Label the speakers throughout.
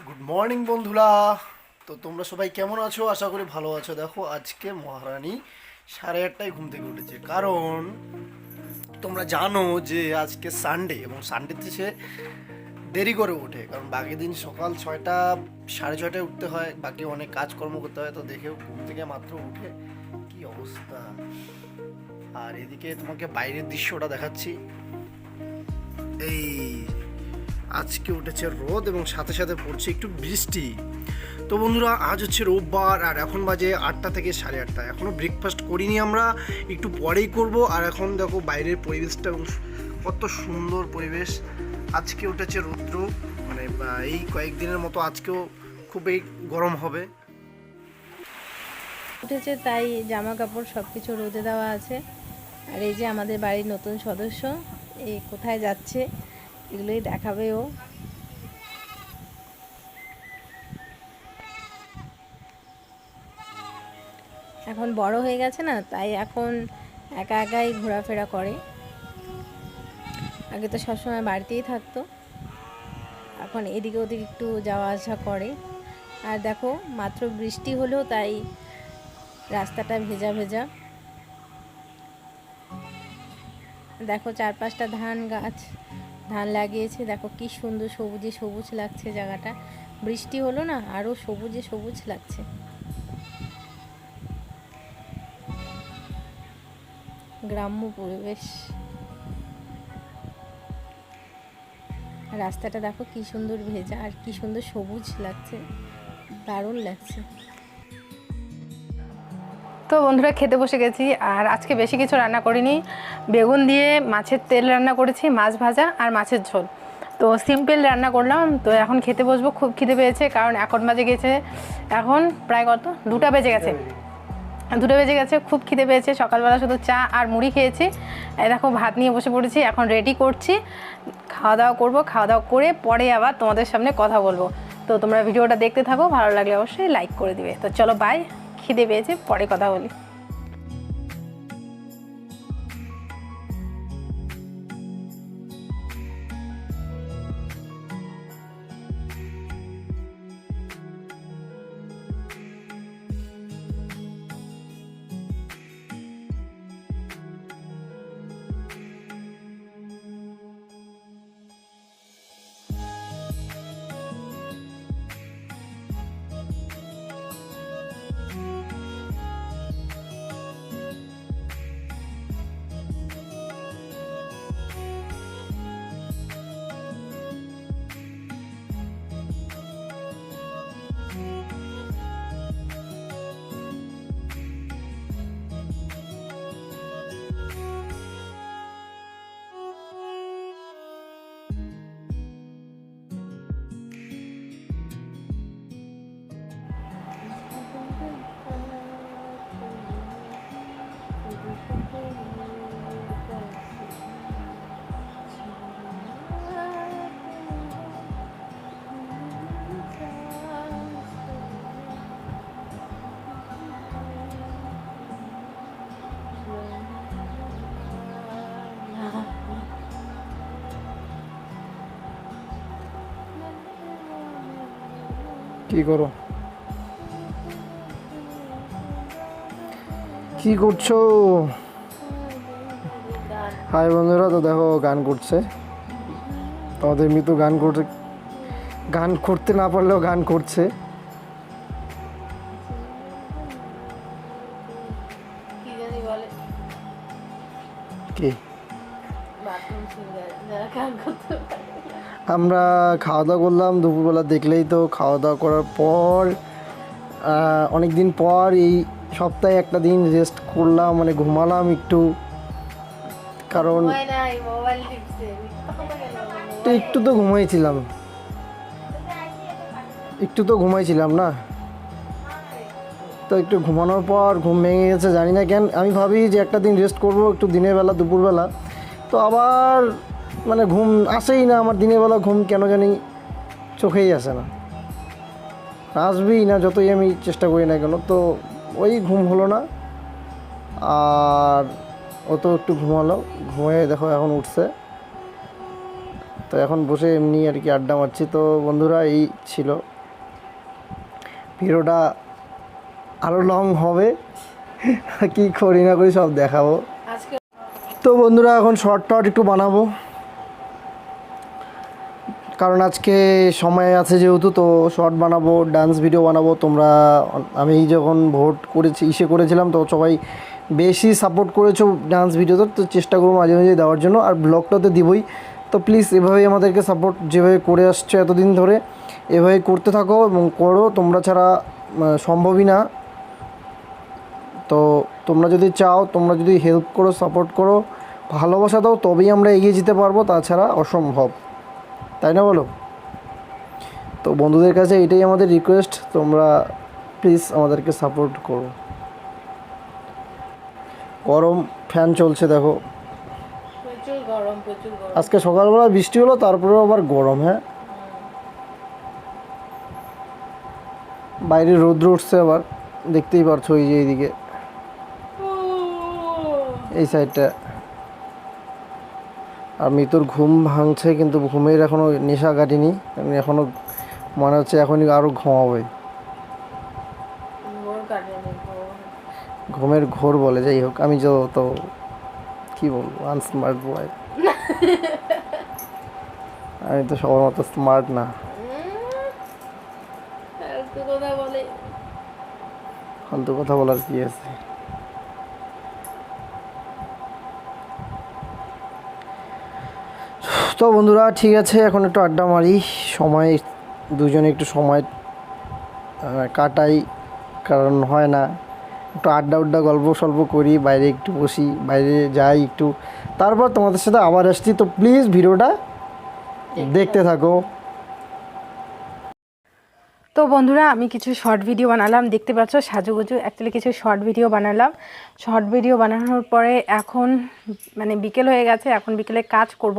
Speaker 1: Good morning বন্ধুরা। তো তোমরা সবাই কেমন আছো? আশা করি ভালো আছো। দেখো আজকে মহারানী 8:30টায় ঘুম থেকে উঠেছে, কারণ তোমরা জানো যে আজকে সানডে এবং সানডেতে সে দেরি করে ওঠে, কারণ বাকি দিন সকাল 6টা 6:30টায় উঠতে হয়, বাকি অনেক কাজকর্ম করতে হয়। তো দেখেও ঘুম থেকে মাত্র উঠে কি অবস্থা। আর এদিকে তোমাকে বাইরের দৃশ্যটা দেখাচ্ছি। এই আজকে উঠেছে রোদ এবং সাথে সাথে পড়ছে একটু বৃষ্টি। তো বন্ধুরা, আজ হচ্ছে রোববার আর এখন বাজে 8টা থেকে 8:30। এখনও ব্রেকফাস্ট করিনি, আমরা একটু পরেই করব। আর এখন দেখো বাইরের পরিবেশটা এবং কত সুন্দর পরিবেশ। আজকে উঠেছে রৌদ্র, মানে এই কয়েকদিনের মতো আজকেও খুবই গরম হবে।
Speaker 2: উঠেছে তাই জামা কাপড় সব কিছু রোদে দেওয়া আছে। আর এই যে আমাদের বাড়ির নতুন সদস্য, এই কোথায় যাচ্ছে এগুলোই দেখাবে ও। এখন বড় হয়ে গেছে না, তাই এখন একা একাই ঘোরাফেরা করে। আগে তো সবসময় বাড়িতেই থাকতো, এখন এদিকে ওদিকে একটু যাওয়া আসা করে। আর দেখো মাত্র বৃষ্টি হলেও তাই রাস্তাটা ভেজা ভেজা। দেখো 4-5টা ধান লাগিয়েছে, দেখো কি সুন্দর সবুজে সবুজ লাগছে জায়গাটা। বৃষ্টি হলো না, আরও সবুজে সবুজ লাগছে। গ্রাম্য পরিবেশ। রাস্তাটা দেখো কি সুন্দর ভেজা আর কি সুন্দর সবুজ লাগছে, দারুণ লাগছে।
Speaker 3: তো বন্ধুরা, খেতে বসে গেছি। আর আজকে বেশি কিছু রান্না করিনি, বেগুন দিয়ে মাছের তেল রান্না করেছি, মাছ ভাজা আর মাছের ঝোল। তো সিম্পল রান্না করলাম। তো এখন খেতে বসবো, খুব খিদে পেয়েছে, কারণ এখন বাজে গেছে, এখন প্রায় কত 2টা বেজে গেছে, খুব খিদে পেয়েছে। সকালবেলা শুধু চা আর মুড়ি খেয়েছি। এই দেখো ভাত নিয়ে বসে পড়েছি, এখন রেডি করছি, খাওয়া দাওয়া করবো। খাওয়া দাওয়া করে পরে আবার তোমাদের সামনে কথা বলবো। তো তোমরা ভিডিওটা দেখতে থাকো, ভালো লাগলে অবশ্যই লাইক করে দিবে। তো চলো বাই, খিদে পেয়েছে, পরে কথা বলি।
Speaker 1: কি করো, কি করছো? হাই বন্ধুরা, তো দেখো গান করছে। তোমাদের মিতু গান করতে না পারলেও গান করছে। কি আমরা খাওয়া দাওয়া করলাম দুপুরবেলা, দেখলেই তো। খাওয়া দাওয়া করার পর অনেক দিন পর এই সপ্তাহে একটা দিন রেস্ট করলাম, মানে ঘুমালাম একটু, কারণ একটু তো ঘুমাইছিলাম না। তো একটু ঘুমানোর পর ঘুম ভেঙে গেছে, জানি না কেন। আমি ভাবি যে একটা দিন রেস্ট করব একটু দিনের বেলা, দুপুরবেলা। তো আবার মানে ঘুম আসেই না আমার, দিনের বেলা ঘুম কেন জানি চোখেই আসে না, আসবেই না যতই আমি চেষ্টা করি না কেন। তো ওই ঘুম হলো না। আর ও তো একটু ঘুমালো, ঘুমিয়ে দেখো এখন উঠছে। তো এখন বসে এমনি আর কি আড্ডা মারছি। তো বন্ধুরা, এই ছিল ভিডিওটা আরও লং হবে, কি করি না করি সব দেখাবো।
Speaker 2: আজকে
Speaker 1: তো বন্ধুরা এখন শর্ট টর্ট একটু বানাবো, কারণ আজকে সময় আছে যেহেতু, তো শর্ট বানাবো, ডান্স ভিডিও বানাবো। তোমরা, আমি যখন ভোট করেছিলাম তো সবাই বেশি সাপোর্ট করেছো ডান্স ভিডিওতে, তো চেষ্টা করবো মাঝে মাঝে দেওয়ার জন্য, আর ব্লগটাতে দিবই। তো প্লিজ এভাবেই আমাদেরকে সাপোর্ট যেভাবে করে আসছো এতদিন ধরে, এভাবে করতে থাকো এবং করো, তোমরা ছাড়া সম্ভবই না। তো তোমরা যদি চাও, তোমরা যদি হেল্প করো, সাপোর্ট করো, ভালোবাসা দাও, তবেই আমরা এগিয়ে যেতে পারবো, তাছাড়া অসম্ভব, তাই না বলো? তো বন্ধুদের কাছে এটাই আমাদের রিকোয়েস্ট, তোমরা প্লিজ আমাদেরকে সাপোর্ট করো। গরম, ফ্যান চলছে দেখো।
Speaker 2: প্রচুর গরম।
Speaker 1: আজকে সকালবেলা বৃষ্টি হলো, তারপরেও আবার গরম। হ্যাঁ, বাইরে রোদ্র উঠছে আবার, দেখতেই পারছো এই যে এইদিকে এই সাইডটা। আর মৃত্যুর ঘুম ভাঙছে, কিন্তু ঘুমের এখনও নেশা কাটিনি, আমি এখনও মনে হচ্ছে এখনই আরও ঘুমাবে। ঘুমের ঘোর বলে, যাই হোক, আমি তো কী বলবো, আনস্মার্ট বয়। আমি তো সবার মতো স্মার্ট না। ফালতু কথা বলার কি আছে? তো বন্ধুরা ঠিক আছে, এখন একটু আড্ডা মারি, সময় দুজনে একটু সময় কাটাই, কারণ হয় না, একটু আড্ডা গল্প সল্প করি, বাইরে একটু বসি, বাইরে যাই একটু, তারপর তোমাদের সাথে আবার আসছি। তো প্লিজ ভিডিওটা দেখতে থাকো।
Speaker 3: তো বন্ধুরা, আমি কিছু শর্ট ভিডিও বানালাম, দেখতে পাচ্ছ সাজুগুজু, অ্যাকচুয়ালি কিছু শর্ট ভিডিও বানালাম। শর্ট ভিডিও বানানোর পরে এখন মানে বিকেল হয়ে গেছে, এখন বিকেলে কাজ করব,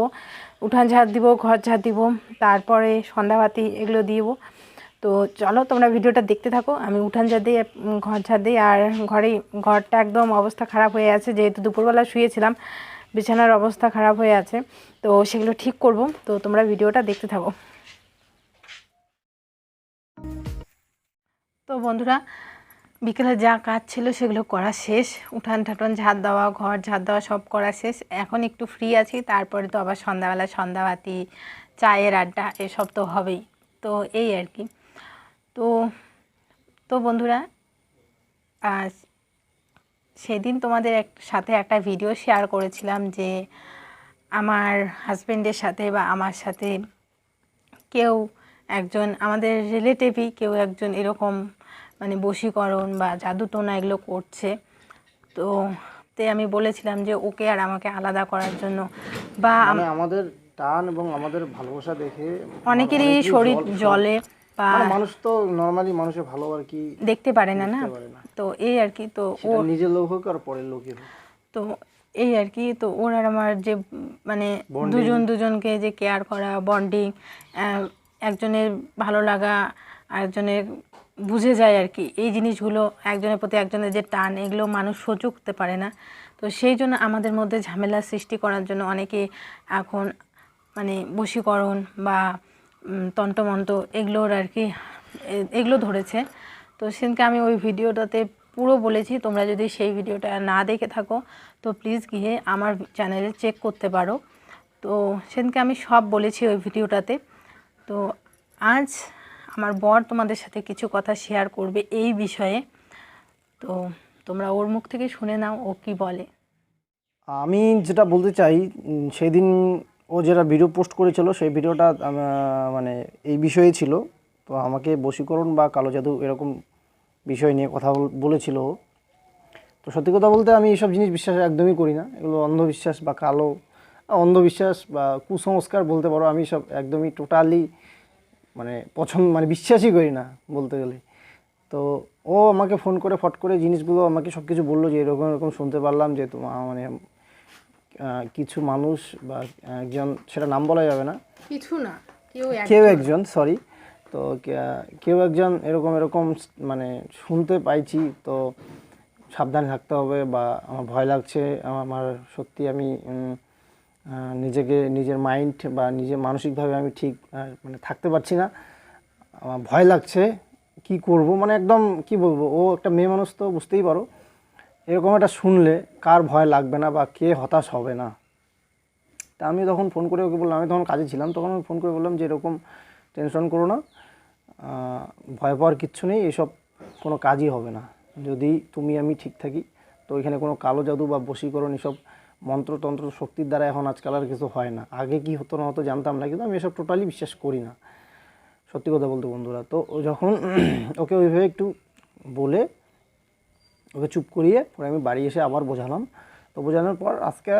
Speaker 3: উঠান ঝাড় দিব, ঘর ঝাড় দিব, তারপরে সন্ধ্যাবাতি এগুলো দিব। তো চলো তোমরা ভিডিওটা দেখতে থাকো। আমি উঠান ঝাড় দিই, ঘর ঝাড় দিই, আর ঘরটা একদম অবস্থা খারাপ হয়ে আছে, যেহেতু দুপুরবেলা শুয়েছিলাম, বিছানার অবস্থা খারাপ হয়ে আছে, তো সেগুলো ঠিক করব। তো তোমরা ভিডিওটা দেখতে থাকো। তো বন্ধুরা, বিকেলে যা কাজ ছিল সেগুলো করা শেষ, উঠান ঠাটন ঝাড় দেওয়া, ঘর ঝাড় দেওয়া সব করা শেষ। এখন একটু ফ্রি আছি, তারপরে তো আবার সন্ধ্যাবেলা সন্ধ্যাবাতি, চায়ের আড্ডা এসব তো হবেই। তো এই আর কি। তো তো বন্ধুরা, সেদিন তোমাদের সাথে একটা ভিডিও শেয়ার করেছিলাম যে আমার হাজব্যান্ডের সাথে বা আমার সাথে কেউ একজন, আমাদের রিলেটিভই কেউ একজন এরকম মানে বশীকরণ বা জাদুটোনা এগুলো করছে। তো আমি বলেছিলাম যে ওকে আর আমাকে আলাদা করার জন্য, বা
Speaker 1: আমাদের টান এবং আমাদের ভালোবাসা দেখে
Speaker 3: অনেকেরই শরীর জ্বলে, বা
Speaker 1: মানুষ তো নর্মালি মানুষের ভালো আর কি
Speaker 3: দেখতে পারে না। তো এই আর কি। তো ও
Speaker 1: নিজের লোক হোক আর পরের লোকই হোক,
Speaker 3: তো এই আর কি। তো ওর আর আমার যে মানে দুজনকে যে কেয়ার করা, বন্ডিং, একজনের ভালো লাগা আরেকজনের বুঝে যায় আর কি, এই জিনিসগুলো একজনের প্রতি একজনের যে টান, এগুলো মানুষ সহ্য করতে পারে না। তো সেই জন্য আমাদের মধ্যে ঝামেলা সৃষ্টি করার জন্য অনেকে এখন মানে বশীকরণ বা তন্ত্রমন্ত্র এগুলোর আর কি এগুলো ধরেছে। তো সেদিনকে আমি ওই ভিডিওটাতে পুরো বলেছি, তোমরা যদি সেই ভিডিওটা না দেখে থাকো তো প্লিজ গিয়ে আমার চ্যানেলে চেক করতে পারো। তো সেদিনকে আমি সব বলেছি ওই ভিডিওটাতে। তো আজ আমার বর তোমাদের সাথে কিছু কথা শেয়ার করবে এই বিষয়ে। তো তোমরা ওর মুখ থেকে শুনে নাও ও কি বলে।
Speaker 1: আমি যেটা বলতে চাই, সেদিন ও যেটা ভিডিও পোস্ট করেছিল সেই ভিডিওটা মানে এই বিষয়ে ছিল। তো আমাকে বশীকরণ বা কালো জাদু এরকম বিষয় নিয়ে কথা বলেছিল। তো সত্যি কথা বলতে আমি এইসব জিনিস বিশ্বাস একদমই করি না, এগুলো অন্ধবিশ্বাস বা কালো অন্ধবিশ্বাস বা কুসংস্কার বলতে পারো, আমি সব একদমই টোটালি মানে মানে বিশ্বাসই করি না বলতে গেলে। তো ও আমাকে ফোন করে ফট করে জিনিসগুলো আমাকে সব কিছু বললো যে এরকম এরকম শুনতে পারলাম যে তোমার মানে কিছু মানুষ বা একজন, সেটা নাম বলা যাবে না, কেউ একজন, সরি, তো কেউ একজন এরকম এরকম মানে শুনতে পাইছি, তো সাবধানে থাকতে হবে, বা আমার ভয় লাগছে, আমার সত্যি আমি নিজেকে, নিজের মাইন্ড বা নিজের মানসিকভাবে আমি ঠিক মানে থাকতে পারছি না, আমার ভয় লাগছে,
Speaker 4: কি করব, মানে একদম কি বলবো, ও একটা মেয়ে মানুষ তো বুঝতেই পারো, এরকম একটা শুনলে কার ভয় লাগবে না বা কে হতাশ হবে না। তা আমি তখন ফোন করে ওকে বললাম, আমি তখন কাজে ছিলাম, তখন আমি ফোন করে বললাম যে এরকম টেনশন করো না, ভয় পাওয়ার কিচ্ছু নেই, এসব কোনো কাজই হবে না। যদি তুমি আমি ঠিক থাকি, তো এখানে কোনো কালো জাদু বা বশীকরণ এসব মন্ত্রতন্ত্র শক্তির দ্বারা এখন আজকাল আর কিছু হয় না। আগে কি হতো না হতো জানতাম না, কিন্তু আমি এসব টোটালি বিশ্বাস করি না, সত্যি কথা বলতে বন্ধুরা। তো ও যখন ওকে ওইভাবে একটু বলে ওকে চুপ করিয়ে পরে আমি বাড়ি এসে আবার বোঝালাম। তো বোঝানোর পর আজকে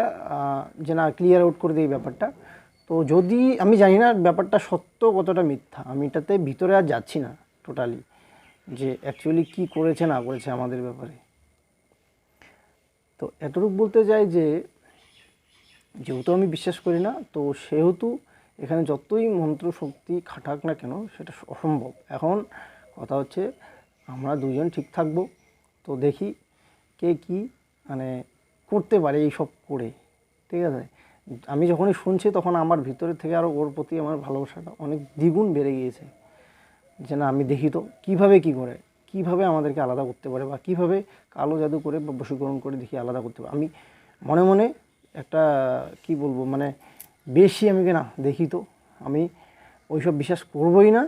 Speaker 4: যে না ক্লিয়ার আউট করে দিই ব্যাপারটা। তো যদি আমি জানি না ব্যাপারটা সত্য কতটা মিথ্যা, আমি এটাতে ভিতরে আর যাচ্ছি না টোটালি, যে অ্যাকচুয়ালি কী করেছে না করেছে আমাদের ব্যাপারে। তো এতটুকু বলতে চাই যে যেহেতু আমি বিশ্বাস করি না, তো সেহেতু এখানে যতই মন্ত্র শক্তি খাটাক না কেন সেটা অসম্ভব। এখন কথা হচ্ছে আমরা দুজন ঠিক থাকবো, তো দেখি কে কি মানে করতে পারে এইসব করে, ঠিক আছে। আমি যখনই শুনছি তখন আমার ভিতরে থেকে আরও ওর প্রতি আমার ভালোবাসাটা অনেক দ্বিগুণ বেড়ে গিয়েছে, যে না আমি দেখি তো কীভাবে কী করে, কীভাবে আমাদেরকে আলাদা করতে পারে, বা কীভাবে কালো জাদু করে বা বশীকরণ করে দেখি আলাদা করতে পারে। আমি মনে মনে একটা কি বলবো, মানে বেশি আমি না দেখি তো আমি ওইসব বিশ্বাস করবোই না।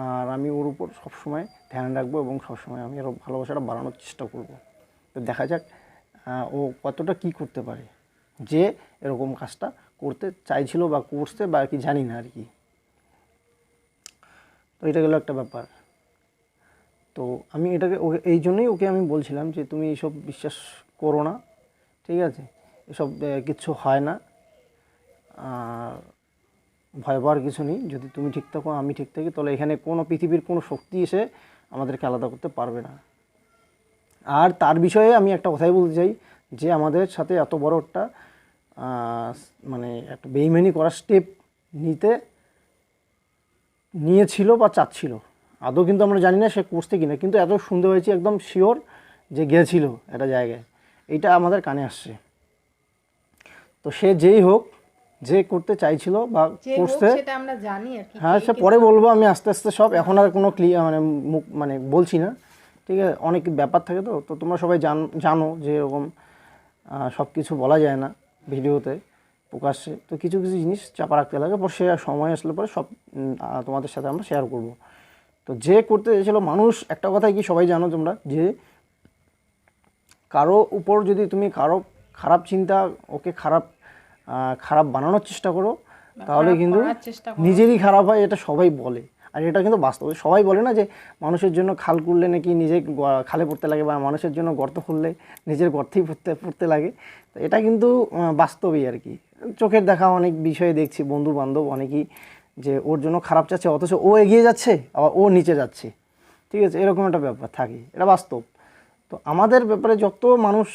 Speaker 4: আর আমি ওর উপর সবসময় ধ্যান রাখবো এবং সবসময় আমি আরও ভালোবাসাটা বাড়ানোর চেষ্টা করব। তো দেখা যাক ও কতটা কি করতে পারে, যে এরকম কাজটা করতে চাইছিল বা করছে বা কি জানি না আর কি। তো এটা গেলো একটা ব্যাপার। তো আমি এটাকে ওকে এই জন্যই ওকে আমি বলছিলাম যে তুমি এইসব বিশ্বাস করো না, ঠিক আছে, এসব কিচ্ছু হয় না, আর ভয় পাওয়ার কিছু নেই। যদি তুমি ঠিক থাকো আমি ঠিক থাকি, তাহলে এখানে কোনো পৃথিবীর কোনো শক্তি এসে আমাদেরকে আলাদা করতে পারবে না। আর তার বিষয়ে আমি একটা কথাই বলতে চাই, যে আমাদের সাথে এত বড় একটা মানে একটা বেইমানি করার স্টেপ নিয়েছিল বা চাচ্ছিল, আদৌ কিন্তু আমরা জানি না সে করছে কিনা, কিন্তু এত শুনতে হয়েছে একদম শিওর যে গিয়েছিল একটা জায়গায়, এইটা আমাদের কানে আসছে। তো সে যেই হোক, যে করতে চাইছিল বা করছে,
Speaker 3: সেটা আমরা জানি আর কি।
Speaker 4: হ্যাঁ সে পরে বলবো আমি আস্তে আস্তে সব, এখন আর কোনো মানে মুখ মানে বলছি না, ঠিক আছে। অনেক ব্যাপার থাকে, তো তো তোমরা সবাই জানো যে এরকম সব কিছু বলা যায় না ভিডিওতে প্রকাশ্যে, তো কিছু কিছু জিনিস চাপা রাখতে লাগে, পর সে সময় আসলে পরে সব তোমাদের সাথে আমরা শেয়ার করব। তো যে করতে চেয়েছিল মানুষ, একটা কথাই কি সবাই জানো তোমরা, যে কারো উপর যদি তুমি কারো খারাপ চিন্তা, ওকে খারাপ বানানোর চেষ্টা করো, তাহলে কিন্তু নিজেরই খারাপ হয়, এটা সবাই বলে। আর এটা কিন্তু বাস্তব, সবাই বলে না যে মানুষের জন্য খাল করলে নাকি নিজে খালে পড়তে লাগে, বা মানুষের জন্য গর্ত খুললে নিজের গর্তেই পড়তে লাগে। তো এটা কিন্তু বাস্তবই আর কি, চোখের দেখা অনেক বিষয়ে দেখছি, বন্ধু বান্ধব অনেকেই যে ওর জন্য খারাপ চাচ্ছে, অথচ ও এগিয়ে যাচ্ছে আবার ও নিচে যাচ্ছে, ঠিক আছে, এরকম একটা ব্যাপার থাকে, এটা বাস্তব। তো আমাদের ব্যাপারে যত মানুষ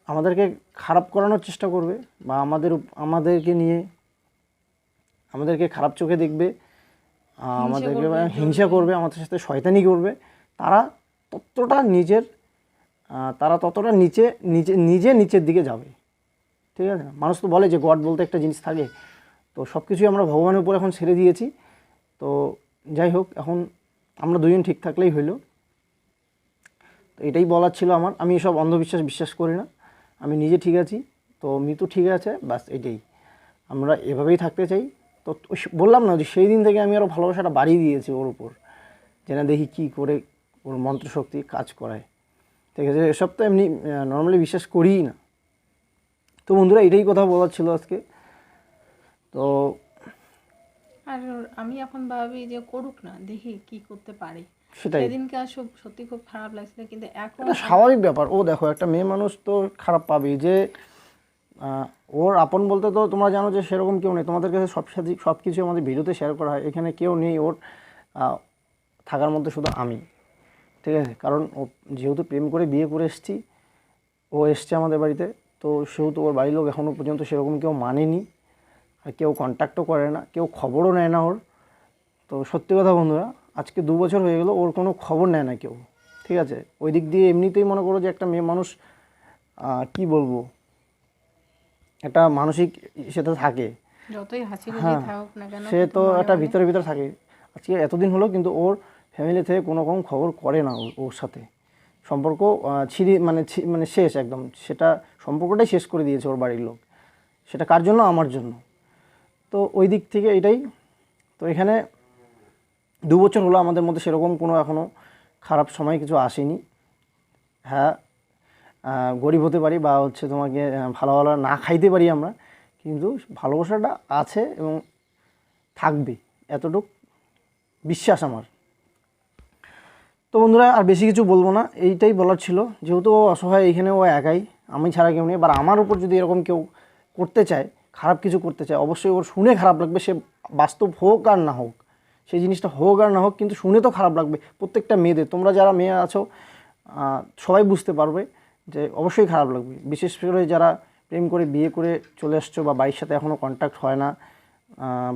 Speaker 4: আমাদেরকে খারাপ করানোর চেষ্টা করবে, বা আমাদেরকে নিয়ে আমাদেরকে খারাপ চোখে দেখবে, আমাদেরকে হিংসা করবে, আমাদের সাথে শয়তানি করবে, তারা ততটা নিচের দিকে যাবে, ঠিক আছে। মানুষ তো বলে যে গড বলতে একটা জিনিস থাকে, তো সব কিছুই আমরা ভগবানের উপর এখন ছেড়ে দিয়েছি। তো যাই হোক, এখন আমরা দুজন ঠিক থাকলেই হইল। তো এটাই বলার ছিল আমার। আমি সব অন্ধবিশ্বাস বিশ্বাস করি না, আমি নিজে ঠিক আছি, তো মৃত্যু ঠিক আছে, বাস এটাই, আমরা এভাবেই থাকতে চাই। তো বললাম না যে সেই দিন থেকে আমি আরও ভালোবাসাটা বাড়িয়ে দিয়েছি ওর উপর, যে না দেখি কী করে ওর মন্ত্রশক্তি কাজ করায়, ঠিক আছে। এসব তো এমনি নর্মালি বিশ্বাস করিই না। তো বন্ধুরা এটাই কথা বলার ছিল আজকে। তো
Speaker 3: আর আমি এখন ভাবি যে করুক না, দেখি কি করতে পারি।
Speaker 4: সেটাই,
Speaker 3: সেদিনকে সত্যি খুব খারাপ লাগছিল, কিন্তু এখন
Speaker 4: এটা স্বাভাবিক ব্যাপার। ও দেখো একটা মেয়ে মানুষ তো খারাপ পাবেই, যে ওর আপন বলতে তো তোমরা জানো যে সেরকম কেউ নেই, তোমাদের কাছে সব কিছু আমাদের ভিডিওতে শেয়ার করা হয়, এখানে কেউ নেই ওর থাকার মধ্যে, শুধু আমি, ঠিক আছে। কারণ ও যেহেতু প্রেম করে বিয়ে করে এসেছি, ও এসছে আমাদের বাড়িতে, তো সেহেতু ওর বাড়ির লোক এখনও পর্যন্ত সেরকম কেউ মানেনি, আর কেউ কন্ট্যাক্টও করে না, কেউ খবরও নেয় না ওর। তো সত্যি কথা বন্ধুরা, আজকে 2 বছর হয়ে গেল ওর কোনো খবর নেয় না কেউ, ঠিক আছে। ওই দিক দিয়ে এমনিতেই মনে করো যে একটা মেয়ে মানুষ কি বলবো, একটা মানসিক সেটা থাকে,
Speaker 3: যতই হাসি খুশি থাকুক না কেন,
Speaker 4: সে তো একটা ভিতরে থাকে। আজকে এতদিন হলো কিন্তু ওর ফ্যামিলি থেকে কোনো রকম খবর করে না ওর সাথে। সম্পর্ক মানে শেষ একদম, সেটা সম্পর্কটাই শেষ করে দিয়েছে ওর বাড়ির লোক। সেটা কার জন্য? আমার জন্য। তো ওই দিক থেকে এটাই। তো এখানে 2 বছর হলো আমাদের মধ্যে সেরকম কোনো এখনও খারাপ সময় কিছু আসেনি। হ্যাঁ, গরিব হতে পারি বা হচ্ছে তোমাকে ভালো ভালো না খাইতে পারি আমরা, কিন্তু ভালোবাসাটা আছে এবং থাকবে, এতটুক বিশ্বাস আমার। তো বন্ধুরা আর বেশি কিছু বলবো না, এইটাই বলার ছিল। যেহেতু ও অসহায়, এইখানে ও একাই, আমি ছাড়া কেউ নেই। এবার আমার উপর যদি এরকম কেউ করতে চায়, খারাপ কিছু করতে চায়, অবশ্যই ওর শুনে খারাপ লাগবে। সে বাস্তব হোক আর না হোক, সেই জিনিসটা হোক আর না হোক, কিন্তু শুনে তো খারাপ লাগবে প্রত্যেকটা মেয়েদের। তোমরা যারা মেয়ে আছো সবাই বুঝতে পারবে যে অবশ্যই খারাপ লাগবে। বিশেষ করে যারা প্রেম করে বিয়ে করে চলে আসছো বা বাড়ির সাথে এখনও কন্ট্যাক্ট হয় না,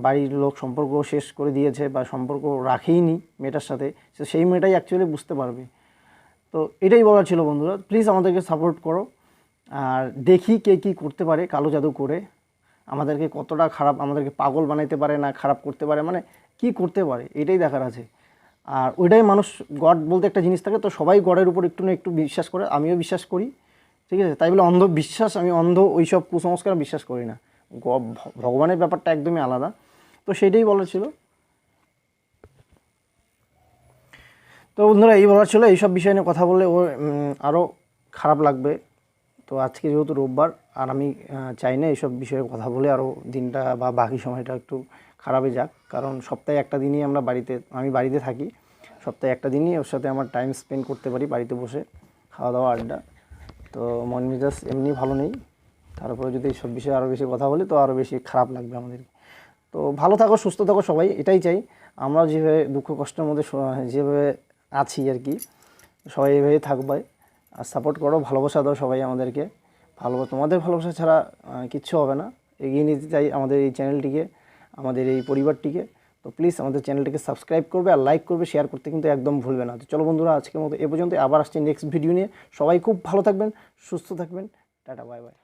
Speaker 4: বাড়ির লোক সম্পর্ক শেষ করে দিয়েছে বা সম্পর্ক রাখেইনি মেয়েটার সাথে, সেই মেয়েটাই অ্যাকচুয়ালি বুঝতে পারবে। তো এটাই বলার ছিল বন্ধুরা, প্লিজ আমাদেরকে সাপোর্ট করো। আর দেখি কে কী করতে পারে কালো জাদু করে, আমাদেরকে কতটা খারাপ, আমাদেরকে পাগল বানাইতে পারে না খারাপ করতে পারে, মানে কি করতে পারে এটাই দেখার আছে। আর ওইটাই মানুষ, গড বলতে একটা জিনিস থাকে, তো সবাই গডের উপর একটু না একটু বিশ্বাস করে, আমিও বিশ্বাস করি, ঠিক আছে। তাই বলে অন্ধ বিশ্বাস, আমি অন্ধ ওইসব কুসংস্কার বিশ্বাস করি না। ভগবানের ব্যাপারটা একদমই আলাদা। তো সেটাই বলার ছিল। তো বন্ধুরা এই বলার ছিল, এইসব বিষয় নিয়ে কথা বললে ও আরও খারাপ লাগবে। তো আজকে যেহেতু রোববার, আর আমি চাই না এইসব বিষয়ে কথা বলে আরও দিনটা বা বাকি সময়টা একটু খারাপই যাক। কারণ সপ্তাহে একটা দিনই আমি বাড়িতে থাকি, সপ্তাহে একটা দিনই ওর সাথে আমার টাইম স্পেন্ড করতে পারি বাড়িতে বসে, খাওয়া দাওয়া আড্ডা। তো মন মেজাজ এমনি ভালো নেই, তারপরে যদি এইসব বিষয়ে আরও বেশি কথা বলি তো আরও বেশি খারাপ লাগবে আমাদের। তো ভালো থাকো, সুস্থ থাকো সবাই, এটাই চাই। আমরা যেভাবে দুঃখ কষ্টের মধ্যে যেভাবে আছি আর কি, সবাই এইভাবেই থাকবে। আর সাপোর্ট করো, ভালোবাসা দাও সবাই আমাদেরকে। তোমাদের ভালোবাসা ছাড়া কিচ্ছু হবে না। এগিয়ে নিতে চাই আমাদের এই চ্যানেলটিকে, আমাদের এই পরিবারটিকে। তো প্লিজ আমাদের চ্যানেলটিকে সাবস্ক্রাইব করবে আর লাইক করবে, শেয়ার করতে কিন্তু একদম ভুলবে না। তো চলো বন্ধুরা, আজকের মতো এ পর্যন্ত, আবার আসছি নেক্সট ভিডিও নিয়ে। সবাই খুব ভালো থাকবেন, সুস্থ থাকবেন, টাটা, বাই বাই।